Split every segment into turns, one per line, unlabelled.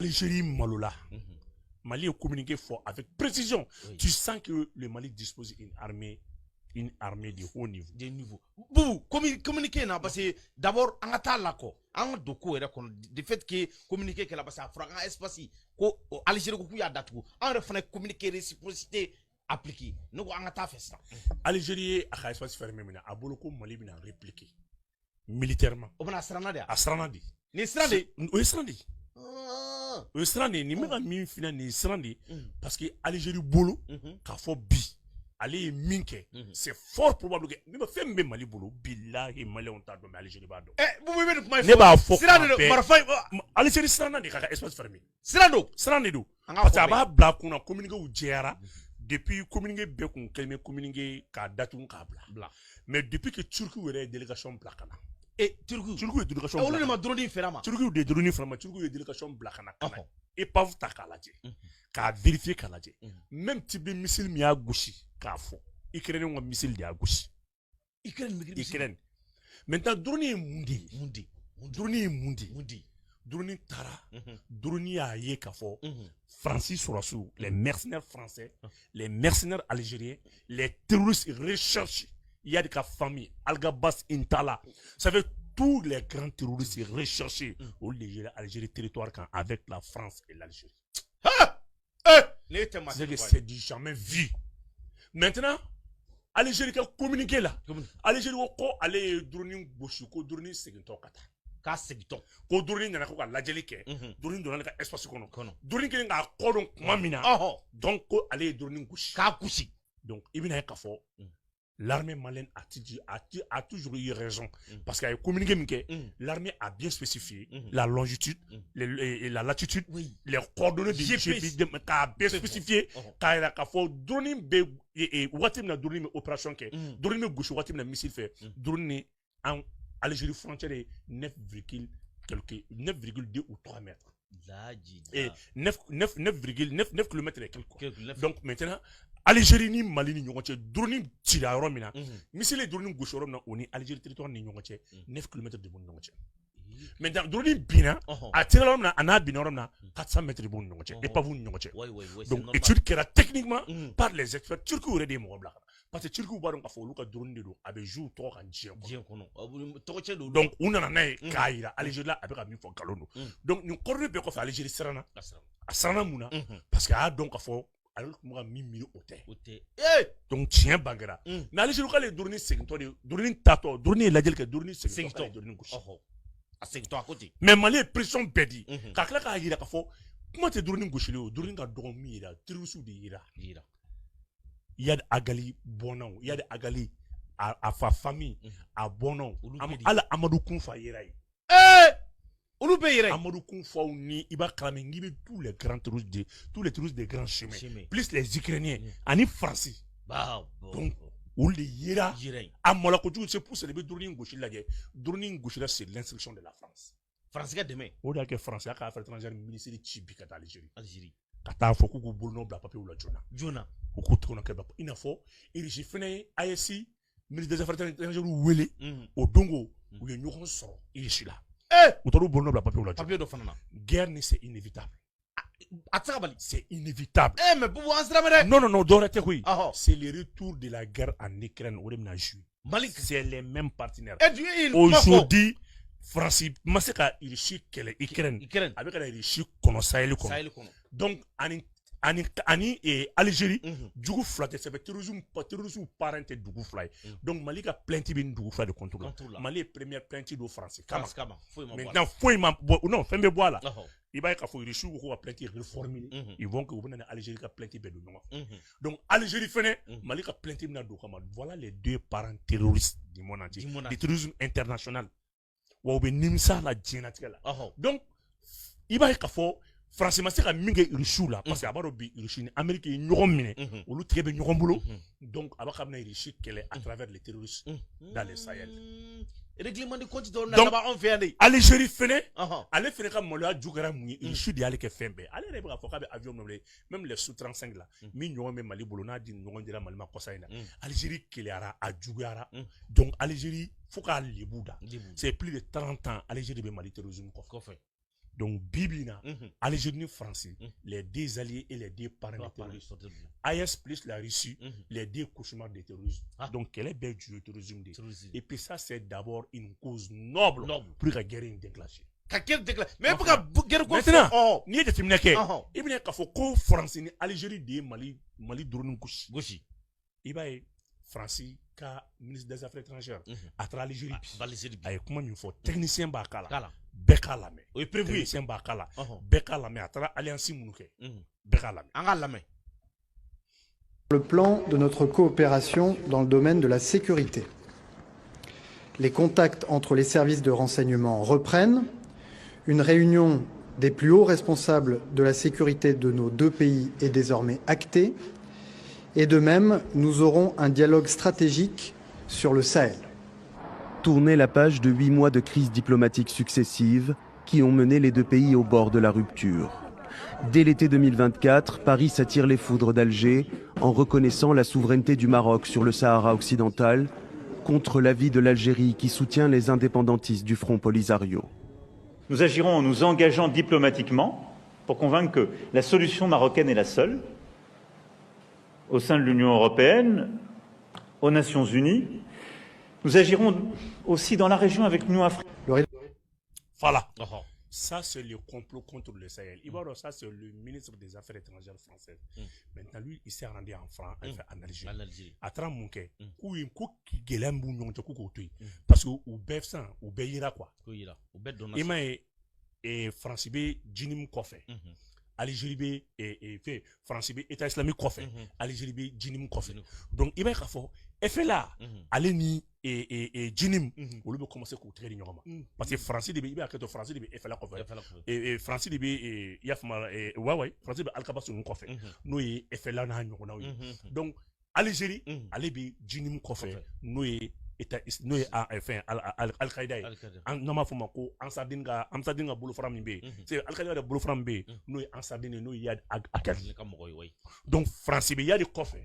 Algérie Malola. Mali est communiqué fort avec précision.
Oui.
Tu sens que le Mali dispose d'une armée de haut niveau.
Des niveaux. Boubou, communiquer là parce que d'abord on a là quoi. On do ko era kon de fait que communiquer que là parce que franc espace ko Algérie ko ya datu. On refait communiquer réciprocité appliquée. Nous on a fait ça.
Algérie a espace fermé maintenant. A boloko Mali bina répliquer militairement.
On a strana de.
A Sranadi.
Ni strana de.
O Sranadi. O Sranadi ni mega min fina ni Sranadi parce que Algérie bolo ka fo bi. Allez minke, c'est fort probable que même fait même Mali bolo billahi Mali on t'a donné Algérie ba do.
Boubou mais kuma
Ne ba fo.
Strana de marfa
Algérie Sranadi ka espace fermé.
Strana
do. Parce que aba bla kuna communiquer ou jera depuis communiquer be kun kelme communiquer ka datu ka bla. Mais depuis que Turquie est délégation blakana.
Et Turquie
est délégation.
On le m'a donné ferama.
Turquie est drone ferama, Turquie est délégation blakana. Et pas vous takalaje. Ka vérifier kalaje. Même type de missile mi a gauchi ka fo. Ukraine un missile de a gauchi. Ukraine. Maintenant drone est mundi. Drone tara. Drone a ye ka fo. Francis Sorassou, les mercenaires français, les mercenaires algériens, les terroristes recherchés. Il y a des cas famille, Al-Gabas Intala. Ça fait tous les grands terroristes recherchés au Algérie territoire avec la France et l'Algérie. C'est du jamais vu. Maintenant, Algérie a communiqué là. Algérie a allé drone gauche, drone seguinto kata.
Ka seguinto.
Ko drone nana ko lajeli ke. Drone donna ka espace kono. Drone ke nga kodon mamina. Donc ko allé drone gauche.
Ka kusi.
Donc ibina ka fo. L'armée malienne a toujours eu raison. Parce qu'elle a communiqué, l'armée a bien spécifié la longitude, la latitude, les coordonnées du GPS, a bien spécifié, car il a fait drone et watim drone opération que drone gauche watim missile fait drone en Algérie frontière 9,2 ou 3 mètres. Et 9,9 km et quelques. Donc maintenant, Algérie ni Mali ni ñongoche drone tira romina missile drone gauche romina oni Algérie territoire ni ñongoche 9 km de bon ñongoche maintenant drone bina a tira romina ana bina romina 400 mètres de bon ñongoche et pas vous ñongoche donc étude qui era techniquement par les experts turcs aurait des mots blancs parce que turcs ba donc fa luka drone de do abe jour to kan jien kono donc on en a kaira Algérie là avec ami fo kalono donc ñu corre be ko fa Algérie serana asana muna parce que a donc fa alors que moi mimi oté donc tiens bagara na les jours les tourner segto de tourner tato tourner la gel que tourner segto tourner gauche
a segto à côté
mais malé pression bedi ka kla ka yira ka fo comment te tourner gauche le tourner ka dormi ira tirusu de ira il y a agali bonon il y a agali à fa famille à bonon ala amadou kunfa ira Amadou Kounfa ni Iba Kramé ngi tous les grands touristes des grands chemins plus les Ukrainiens ani Français donc ou les Yira Amola Koju c'est pour célébrer Drone gauche là Drone gauche là c'est l'instruction de la France
France demain
au d'accord français a affaires étrangères ministère de Tchibi kata Algérie kata fo ko bolno bla papier ou la Jona o ko tona ke ba ina fo iriji fene ASI ministre des affaires étrangères ou wele au Dongo ou ye ñokon so iriji là papier de fanana. Guerre c'est inévitable. C'est inévitable.
Mais pour vous
non, c'est le retour de la guerre en Ukraine au Mali, c'est les mêmes partenaires. Aujourd'hui, France, Maseka irishi kele Ukraine avec la irishi kono Sahel kono. Donc ani Algérie dugu flatte c'est terrorisme parente dugu fly donc Mali ka plainte bin dugu fly de contrôle Mali première plainte do France maintenant faut non fait me bois là il va ka fo irishi ko plainte reformuler ils vont que vous venez Algérie ka plainte be do donc Algérie fene Mali ka plainte na do kama voilà les deux parents terroristes du monde entier du terrorisme international wa be nimsa la djinatika là donc il va ka fo France ma se ka minge irichu là parce que abaro bi irichu ni Amérique ñogom mine olu tege be ñogom bolo donc aba xamna irichu kele à travers les terroristes dans le Sahel
règlement de compte dans là-bas on fait aller
Algérie fene aller fene ka molo jugara mu irichu di ale ke fembe ale reba fo ka be avion même les Su-35 là mi ñogom be Mali bolo na di ñogom dira Mali ma kosaina Algérie kele ara a jugara donc Algérie faut ka libuda c'est plus de 30 ans Algérie be Mali terrorisme ko fait Donc Bibina, Algérie français, les deux alliés et les deux parents des terroristes. AS plus la Russie, les deux cauchemars des terroristes. Donc quel est bien du terrorisme? Et puis ça c'est d'abord une cause noble pour que la guerre déclenche.
Mais pour que guerre
maintenant, ni de terminer que, il y a qu'à faut que français ni Algérie de Mali drone gauche. Il va français ka ministre des affaires étrangères à travers l'Algérie. Aïe comment il faut technicien bakala. Bekalame.
Oui prévu.
Technicien bakala. Bekalame à travers alliance mounuke. Bekalame.
Angalame.
Le plan de notre coopération dans le domaine de la sécurité. Les contacts entre les services de renseignement reprennent. Une réunion des plus hauts responsables de la sécurité de nos deux pays est désormais actée. Et de même, nous aurons un dialogue stratégique sur le Sahel.
Tourner la page de 8 mois de crises diplomatiques successives qui ont mené les deux pays au bord de la rupture. Dès l'été 2024, Paris s'attire les foudres d'Alger en reconnaissant la souveraineté du Maroc sur le Sahara occidental contre l'avis de l'Algérie qui soutient les indépendantistes du Front Polisario.
Nous agirons en nous engageant diplomatiquement pour convaincre que la solution marocaine est la seule, au sein de l'Union européenne, aux Nations Unies. Nous agirons aussi dans la région avec l'Union africaine.
Voilà. Ça, c'est le complot contre le Sahel. Ça, c'est le ministre des Affaires étrangères français. Maintenant, lui, il s'est rendu en France, en Algérie. À travers mon cas, parce que ou befsan ou beyira quoi. Il m'a et France B Jinim Kofé. Algérie B et fait France B État islamique Kofé. Algérie B Jinim Kofé. Donc il m'a fait effet là, allez ni et Jinim, on lui commencer à tirer du parce que France B il y a que France B effet là Kofé. Et France B il y a ouais France B Al-Kabas nous Kofé. Nous effet là na donc Algérie allez B Jinim Kofé. Nous nous enfin Al-Qaïda non ma fuma ko ansadinga bolo fram mbe c'est Al-Qaïda de bolo fram mbe nous ansadine nous y a akal donc France il y a des coffres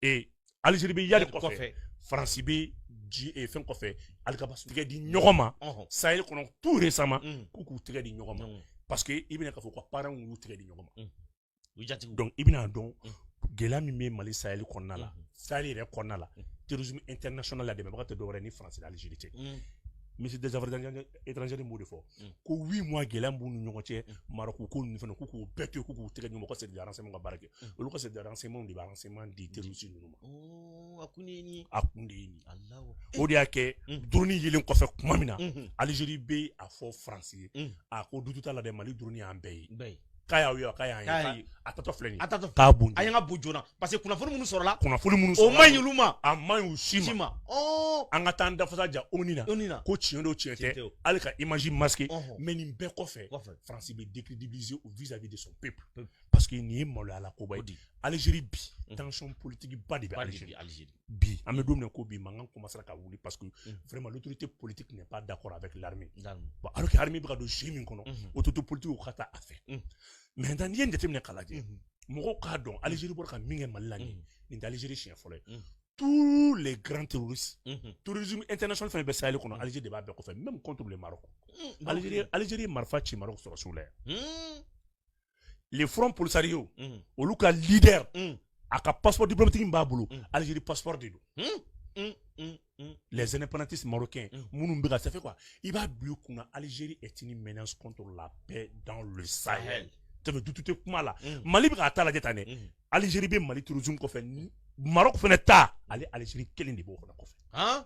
et Algérie il y a des coffres France bi et fin coffre Al-Kabas tigé di ñogoma Sahel kono tout récemment kuku tigé di ñogoma parce que ibina ka fo ko parent wu tigé di ñogoma donc ibina donc gelami me Mali Sahel konna la Sahel re konna la terrorisme international la démé bakate do ni France l'Algérie mais c'est des affaires étrangères mot de fort ko 8 mois gelam bu ñu ñokoté Maroc ko ñu fene ko bété ko téré ñu ko c'est des renseignements ga barake lu ko c'est des renseignements di terrorisme ñu
akuneni Allah
o dia ke drone yelen ko fe kumamina Algérie be a fo France a ko dututa la de Mali drone en bay kaya atato fleni ka bunju
ayanga bujona parce que kuna fulu munu sorola
o
mayuluma
amayu shima anga tanda fasaja onina ko chiendo chiete alka image masqué mais ni be ko fait France be décrédibiliser vis-à-vis de son peuple parce que ni molo ala ko bay Algérie bi tension politique ba de Algérie bi amedom ko bi mangan commencer ka wuli parce que vraiment l'autorité politique n'est pas d'accord avec l'armée bon alors que l'armée bra do chemin kono autorité politique ko khata affaire mais dans yende temne kalaje moko ka don Algérie bor ka minge malani ni Algérie chien folé tous les grands terroristes tourisme international fait Sahel kono Algérie débat be ko fait même contre le Maroc Algérie marfa ci Maroc sur solaire les fronts Polisario au luka leader aka passeport diplomatique mbabulu Algérie passeport de les indépendantistes marocains Mounoumbiga ça fait quoi il va bloquer Algérie est une menace contre la paix dans le Sahel tu veux tout comment là Mali bra ta la jetane Algérie be Mali tourisme ko fait Maroc fait ta aller Algérie quel ndi bo ko fait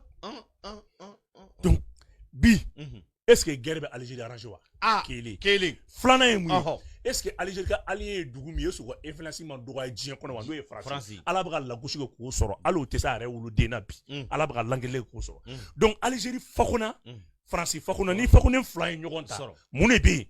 donc bi est-ce que guerre be Algérie arrangé wa kele flana emu est-ce que Algérie ka allié dugumi yeso ko influencement do ga jien kono wa do e France ala bra la gauche ko soro alo te sa re wulu dena bi ala bra l'anglais ko soro donc Algérie fakona France fakona ni fakona fly nyogon ta mune bi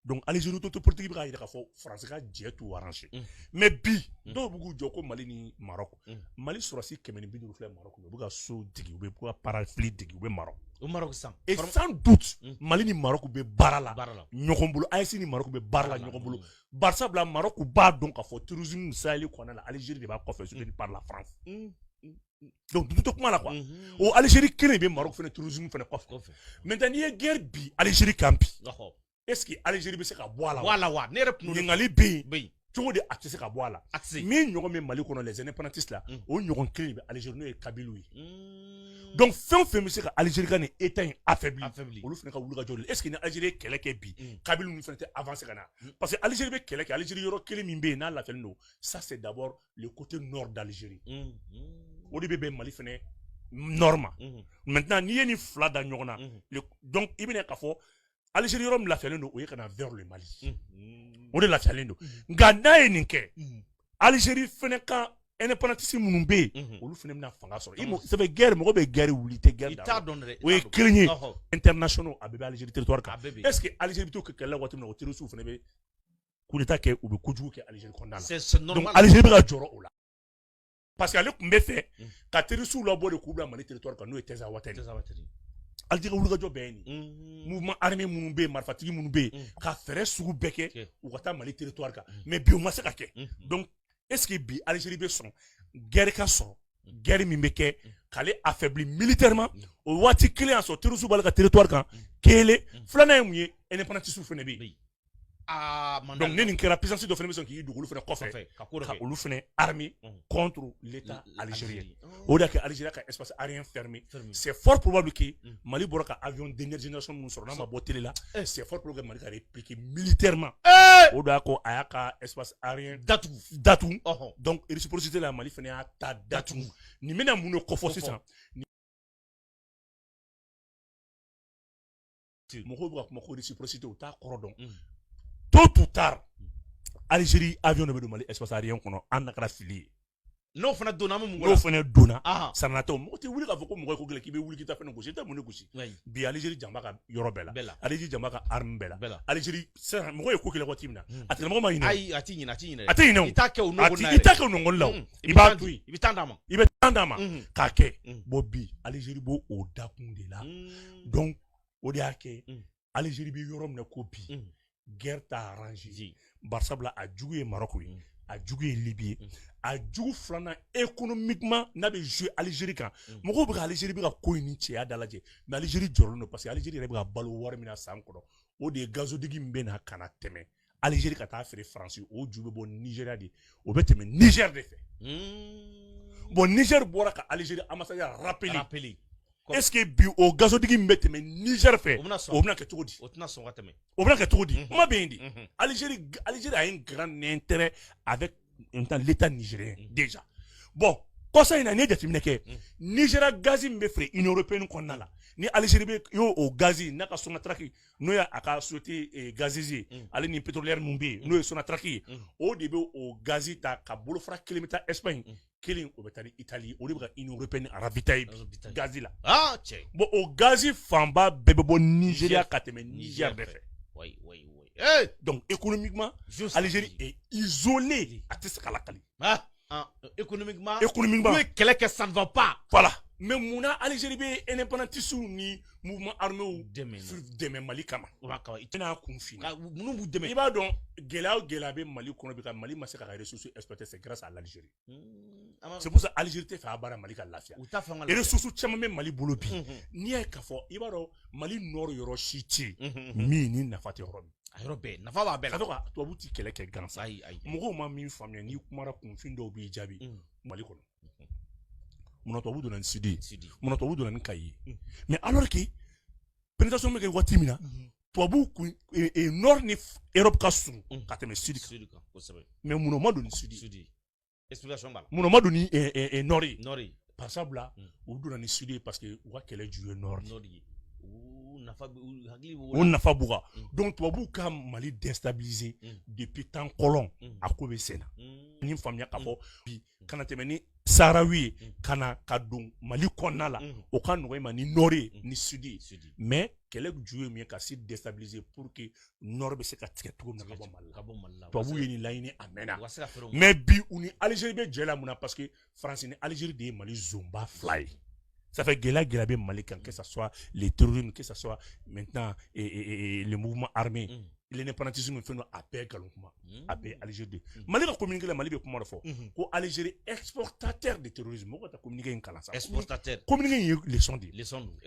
donc Algérie to politique bi ga ida ka fo France ka je tout arranger mais bi do bugu joko Mali ni Maroc Mali sura si kemeni bi do fle Maroc no buga so digi be ko parafli digi be Maroc
au Maroc sans
et sans doute Mali ni Maroc be barala nyokombulu AS ni Maroc be barala nyokombulu Barça bla Maroc ba donc a fo tourisme Sahel ko na Algérie de ba ko fait soutenu par la France donc tout comment là quoi au Algérie kene be Maroc fait tourisme fait quoi maintenant il y a guerre bi Algérie campi est-ce que Algérie be se ka bɔ a la
Voilà wa ne rep no
ɲininkali bɛ yen
be
cogo de a tɛ se ka bɔ a la min ɲɔgɔn bɛ Mali kɔnɔ les indépendantistes la o ɲɔgɔn kelen de bɛ Algérie n'o ye Kabylie ye donc fɛn o fɛn bɛ se ka Algérie ka nin état in affaibli olu fana ka wuli ka jɔ de est-ce que ni Algérie ye kɛlɛ kɛ bi Kabylie ninnu fana tɛ avancer ka na parce que Algérie bɛ kɛlɛ kɛ Algérie yɔrɔ kelen min bɛ yen n'a lafiyalen don ça c'est d'abord le côté nord d'Algérie o de bɛ bɛn Mali fana nord ma maintenant n'i ye nin fila da ɲɔgɔn na donc i bɛna k'a fɔ Algérie yɔrɔ min lafiyalen don o ye ka na vers le Mali o de lafiyalen don nka n'a ye nin kɛ Algérie fana ka indépendantiste minnu bɛ yen olu fana bɛna fanga sɔrɔ ça fait guerre mɔgɔ bɛ guerre wuli tɛ guerre da o ye kelen ye international a bɛɛ bɛ Algérie territoire kan est-ce que Algérie bɛ to kɛ kɛlɛ waati min na o terroristes fana bɛ coup d'état kɛ u bɛ kojugu kɛ Algérie kɔnɔna la donc Algérie bɛ ka jɔrɔ o la parce que ale tun bɛ fɛ ka terroristes labɔ de k'u bila Mali territoire kan n'o ye Teza Wateri Algérie wulikajɔ bɛɛ ye nin mouvement armé minnu bɛ yen marifatigi minnu bɛ yen ka fɛɛrɛ sugu bɛɛ kɛ u ka taa Mali territoire kan mais bi o ma se ka kɛ donc est-ce que bi Algérie bɛ sɔn guerre ka sɔrɔ guerre min bɛ kɛ k'ale affaibli militairement o waati kelen y'a sɔrɔ terroristes b'ale ka territoire kan kelen filanan ye mun ye indépendantistes fana bɛ yen donc ne nin kɛra puissance dɔ fana bɛ sɔn k'i dogo olu fana kɔfɛ ka olu fana armé contre l'état algérien o de y'a kɛ Algérie ka espace aérien fermé c'est fort probable que Mali bɔra ka avion dernière génération minnu sɔrɔ n'a ma bɔ télé la c'est fort probable que Mali ka répliquer militairement o de y'a ko a y'a ka espace aérien datugu donc réciprocité la Mali fana y'a ta datugu nin bɛna mun de kɔfɔ sisan mɔgɔw bɛ ka kuma ko réciprocité o t'a kɔrɔ dɔn tôt ou tard Algérie avion de bɛ don Mali espace aérien kɔnɔ an na kɛra fili ye
n'o fana donna mun
n'o fana donna sanatɔ mɔgɔ tɛ wuli k'a fɔ ko mɔgɔ ye ko gɛlɛn k'i bɛ wuli k'i ta fɛn gosi i tɛ mun de gosi bi Algérie janba ka yɔrɔ bɛɛ la Algérie janba ka arme bɛɛ la Algérie sisan mɔgɔ ye ko kɛlɛ waati min na a tigilamɔgɔ ma ɲinɛ
ayi a tɛ ɲinɛ
a tɛ ɲinɛ o
i t'a kɛ o nɔgɔli la
i t'a kɛ o nɔgɔli la o i b'a to yen
i bɛ temps d'a ma
i bɛ temps d'a ma k'a kɛ bon bi Algérie b'o o dakun de la donc o de y'a kɛ Algérie bɛ yɔrɔ min na ko bi guerre t'a arrangé barisabula a jugu ye Maroc ye a jugu ye Libye ye a jugu filanan économiquement n'a bɛ jouer Algérie kan mɔgɔw bɛ ka Algérie bɛ ka ko in ni cɛya da lajɛ mais Algérie jɔrɔlen don parce que Algérie yɛrɛ bɛ ka balo wari min na san kɔnɔ o de ye gazodigi min bɛ na ka na tɛmɛ Algérie ka taa feere France o ju bɛ bɔ Nigéria de o bɛ tɛmɛ Niger de fɛ bon Niger bɔra ka Algérie ambassadeur rappeler est-ce que bi o gazodigi min bɛ tɛmɛ Niger fɛ o bɛna kɛ cogo di
o tɛna sɔn ka tɛmɛ
o bɛna kɛ cogo di kuma bɛ yen de Algérie a un grand intérêt avec l'état nigérien déjà bon kɔsa in na n'i ye jateminɛ kɛ Nigeria gazi min bɛ feere Union européenne kɔnɔna la ni Algérie bɛ y'o gazi n'a ka Sonatrach n'o ye a ka société gazier ye ale ni pétrolière min bɛ yen n'o ye Sonatrach ye o de bɛ o gazi ta ka bolofara kelen bɛ taa Espagne kelen o bɛ taa ni Italie o de bɛ ka Union européenne ravitailler gazi la bon o gazi fanba bɛɛ bɛ bɔ Nigeria ka tɛmɛ Niger de fɛ donc économiquement Algérie est isolée a tɛ se ka lakali
économiquement
n'u
ye kɛlɛ kɛ ça ne va pas
voilà mais munna Algérie bɛ indépendantistes ni mouvement armé dɛmɛ Mali kama i tɛna kun fini
minnu b'u dɛmɛ
i b'a dɔn gɛlɛya o gɛlɛya bɛ Mali kɔnɔ bi ka Mali ma se ka ressources exploiter c'est grâce à l'Algérie c'est pour ça Algérie tɛ fɛ a baara Mali ka lafiya ressources caman bɛ Mali bolo bi n'i y'a ye k'a fɔ i b'a dɔn Mali nord yɔrɔ si tɛ yen min ni nafa tɛ yɔrɔ min
a yɔrɔ bɛɛ nafa b'a bɛɛ la
ka to ka tubabu ti kɛlɛ kɛ gansan mɔgɔw ma min faamuya n'i kumara kunfin dɔw b'i jaabi Mali kɔnɔ munna tubabu donna ni Sud ye munna tubabu donna ni Kayi ye mais alors que pénétration bɛ kɛ waati min na tubabu kun nord ni Europe ka surun ka tɛmɛ Sud kan mais munna o ma don ni Sud ye
explication b'a la
munna o ma don ni nord ye par sabula u donna ni Sud ye parce que u ka kɛlɛ ju ye nord ye o nafa b'u kan donc tubabuw ka Mali déstabiliser depuis temps colon a ko bɛ sen na ni faamuya k'a fɔ bi kana tɛmɛ ni Saharawi ye kana ka don Mali kɔnɔna la o ka nɔgɔ i ma ni nord ye ni sud ye mais kɛlɛ ju ye min ye ka Sud déstabiliser pour que nord bɛ se ka tigɛ cogo min na ka bɔ Mali la tubabuw ye nin laɲini a mɛnna mais bi u ni Algérie bɛ jɛ la mun na parce que France ni Algérie de ye Mali zonba fila ye. Ça fait gɛlɛya bɛ Mali kan que ça soit les terroristes que ça soit maintenant le mouvement armé l'indépendantisme fɛn dɔ a bɛɛ nkalon kuma a bɛɛ Algérie de Mali ka communiqué la Mali bɛ kuma dɔ fɔ ko Algérie exportateur de terrorisme mɔgɔ ka taa communiqué in kalan sa exportateur communiqué in ye leçon de ye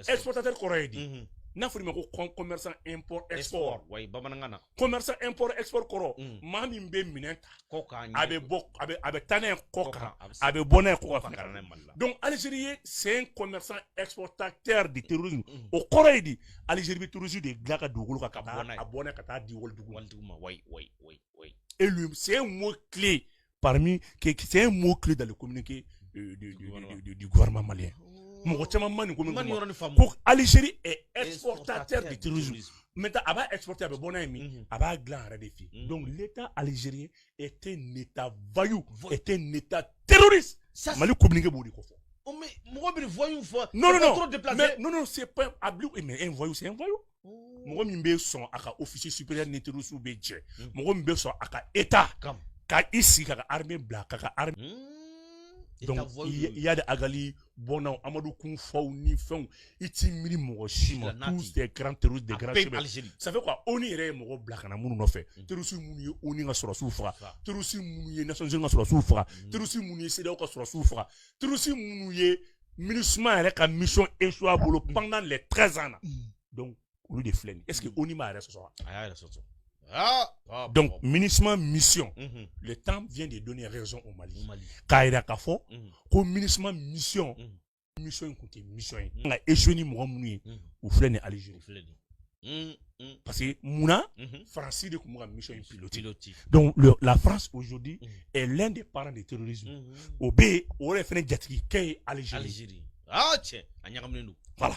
exportateur kɔrɔ ye di n'a fɔra ko commerçant import export
ouais bamanangana
commerçant import export kɔrɔ maa min bɛ minɛn ta a bɛ taa n'a ye kɔ kan a bɛ bɔ n'a ye kɔ kan donc Algérie c'est un commerçant exportateur de terrorisme o kɔrɔ ye di Algérie bɛ terrorisme de dilan ka dugukolo kan ka bɔ n'a ka taa di walidugu ma
ouais
et lui c'est un mot clé c'est un mot clé dans le communiqué du gouvernement malien. Pour Algérie est exportateur de terrorisme. Maintenant, elle va exporter avec bon ami, elle va glaner des filles. Donc l'État algérien est un État voyou, est un État terroriste. Mali communiqué pour dire quoi.
Oh mais moi je voyou fois.
Non, c'est pas mais un voyou c'est un voyou. Moi je me son aka officier supérieur de terrorisme ou budget. Moi je me son aka État. Ka ici ka armée black ka armée. Donc il y a des agali bonhom Amadou Kounfaou ni fond iti miri mo chima tous des grands terroristes des grands chefs. Ça fait quoi on irait mo black na munu no fait terroriste munu oni nga sura souffra terroriste munu Nations Unies nga sura souffra terroriste munu CEDEAO ka sura souffra terroriste munu MINUSMA avec la mission échoué pendant les 13 ans. Donc au lieu de flaine est-ce que on y m'a resté donc, MINUSMA mission, le temps vient de donner raison au Mali. Kaira Kafo, ko MINUSMA mission, mission côté mission. On a échoué ni mouramouni ou flène Algérie. Parce que Mouna, France de comment mission piloté. Donc la France aujourd'hui est l'un des parents du terrorisme. Au B, on a fait un jet qui est Algérie.
Ah tiens, voilà.